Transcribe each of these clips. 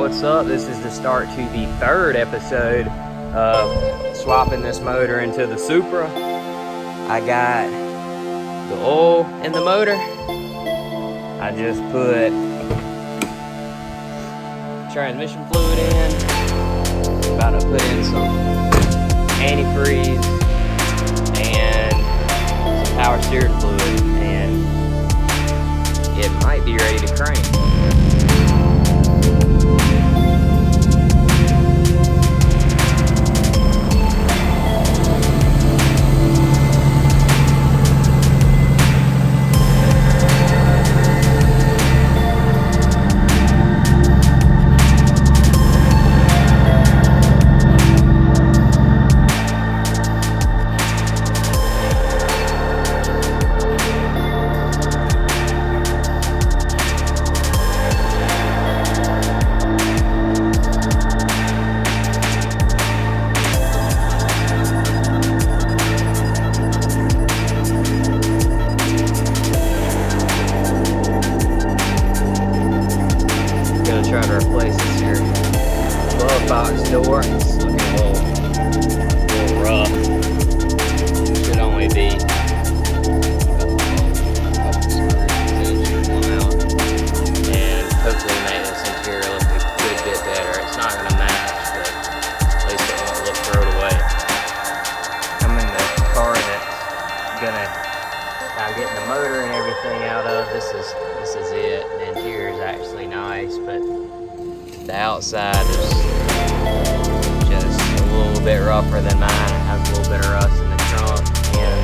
what's up? This is the start to the third episode of swapping this motor into the Supra. I got the oil in the motor. I just put transmission fluid in. About to put in some antifreeze and some power steering fluid, and it might be ready to crank. Try to replace this here glove box door. It's looking a little rough. Should only be a couple screws come out, and hopefully make this interior look a good bit better. It's not going to match, but at least it won't look thrown away. I'm in the car that's gonna getting the motor and everything out of. This is it. The interior is actually nice, but the outside is just a little bit rougher than mine. It has a little bit of rust in the trunk, and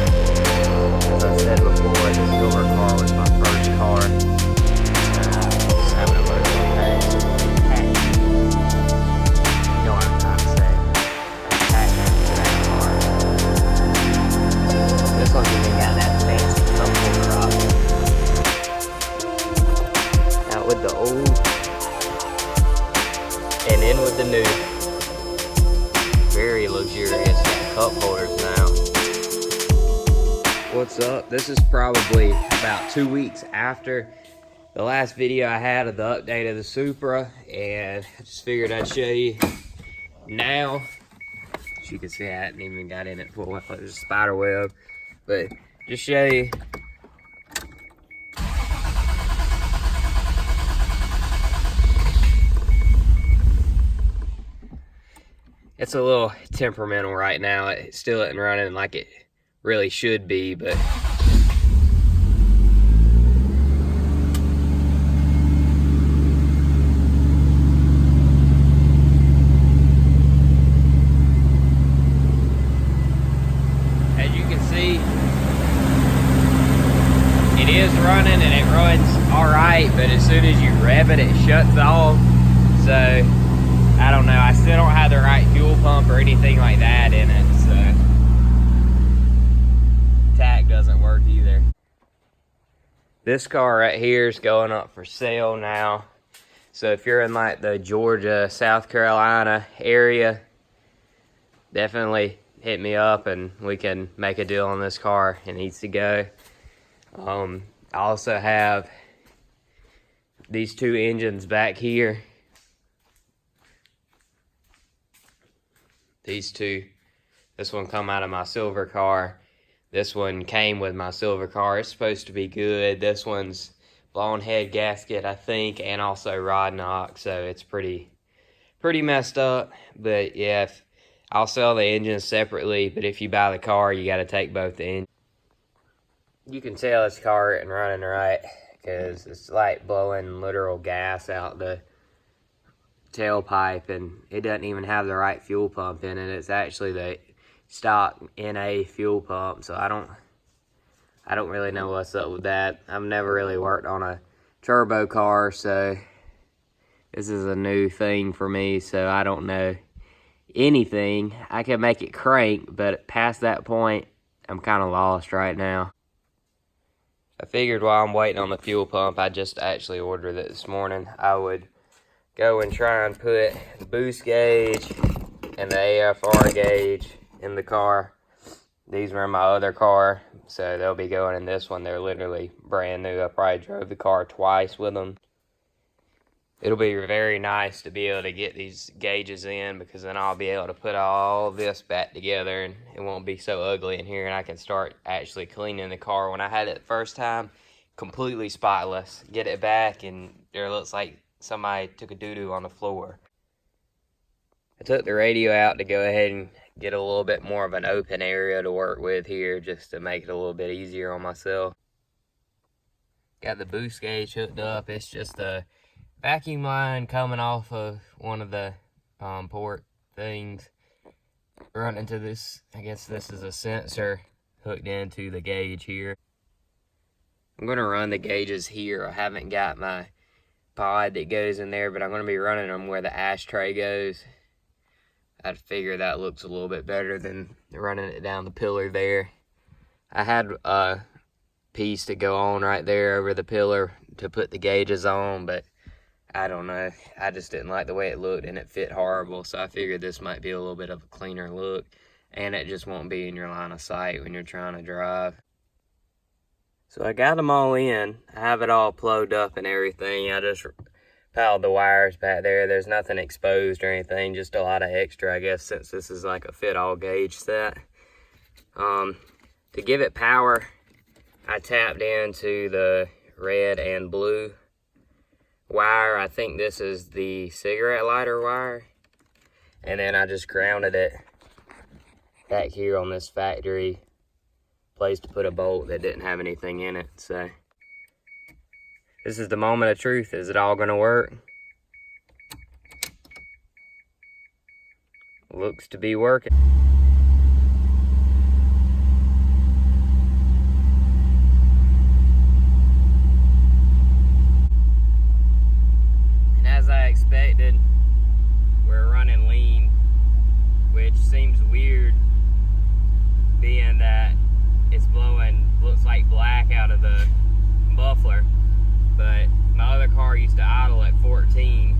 as I said before, the silver car was my first car. Just having a motor attached. You know what I'm trying to say. Attachment to that car. This one's even got that fancy cup holder option. Out with the old and in with the new. Very luxurious cup holders now. What's up? This is probably about 2 weeks after the last video I had of the update of the Supra, and I just figured I'd show you now. As you can see, I hadn't even got in it full. I thought it was a spider web, but just show you. It's a little temperamental right now. It still isn't running like it really should be, but as you can see, it is running and it runs all right, but as soon as you rev it, it shuts off. So I don't know, I still don't have the right fuel pump or anything like that in it, so tach doesn't work either. This car right here is going up for sale now. So if you're in like the Georgia, South Carolina area, definitely hit me up and we can make a deal on this car. It needs to go. I also have these two engines back here. These two, this one come out of my silver car. This one came with my silver car. It's supposed to be good. This one's blown head gasket, I think, and also rod knock, so it's pretty messed up. But yeah, I'll sell the engines separately, but if you buy the car, you got to take both the engines. You can tell this car isn't running right because it's like blowing literal gas out the tailpipe, and it doesn't even have the right fuel pump in it. It's actually the stock NA fuel pump, so I don't really know what's up with that. I've never really worked on a turbo car, so this is a new thing for me, so I don't know anything. I can make it crank, but past that point, I'm kind of lost right now. I figured while I'm waiting on the fuel pump, I just actually ordered it this morning, I would go and try and put the boost gauge and the AFR gauge in the car. These were in my other car, so they'll be going in this one. They're literally brand new. I probably drove the car twice with them. It'll be very nice to be able to get these gauges in, because then I'll be able to put all this back together and it won't be so ugly in here, and I can start actually cleaning the car. When I had it the first time, completely spotless. Get it back and there looks like somebody took a doo-doo on the floor. I took the radio out to go ahead and get a little bit more of an open area to work with here, just to make it a little bit easier on myself. Got the boost gauge hooked up. It's just a vacuum line coming off of one of the port things, running to this. I guess this is a sensor hooked into the gauge here. I'm gonna run the gauges here. I haven't got my pod that goes in there, but I'm gonna be running them where the ashtray goes. I figure that looks a little bit better than running it down the pillar there. I had a piece to go on right there over the pillar to put the gauges on, but I don't know. I just didn't like the way it looked and it fit horrible, so I figured this might be a little bit of a cleaner look, and it just won't be in your line of sight when you're trying to drive. So I got them all in. I have it all plugged up and everything. I just piled the wires back there. There's nothing exposed or anything, just a lot of extra, I guess, since this is like a fit-all gauge set. To give it power, I tapped into the red and blue wire. I think this is the cigarette lighter wire, and then I just grounded it back here on this factory place to put a bolt that didn't have anything in it. So this is the moment of truth. Is it all gonna work? Looks to be working. As I expected, we're running lean, which seems weird being that it's blowing, looks like black out of the muffler, but my other car used to idle at 14.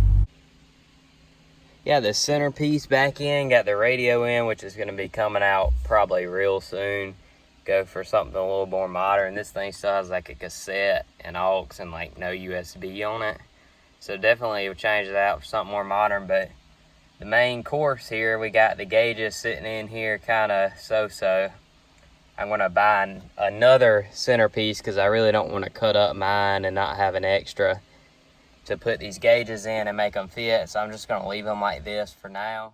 Yeah, the centerpiece back in, got the radio in, which is going to be coming out probably real soon. Go for something a little more modern. This thing still has like a cassette and aux and like no USB on it. So definitely we'll change it out for something more modern, but the main course here, we got the gauges sitting in here kind of so-so. I'm gonna buy another centerpiece because I really don't want to cut up mine and not have an extra to put these gauges in and make them fit. So I'm just gonna leave them like this for now.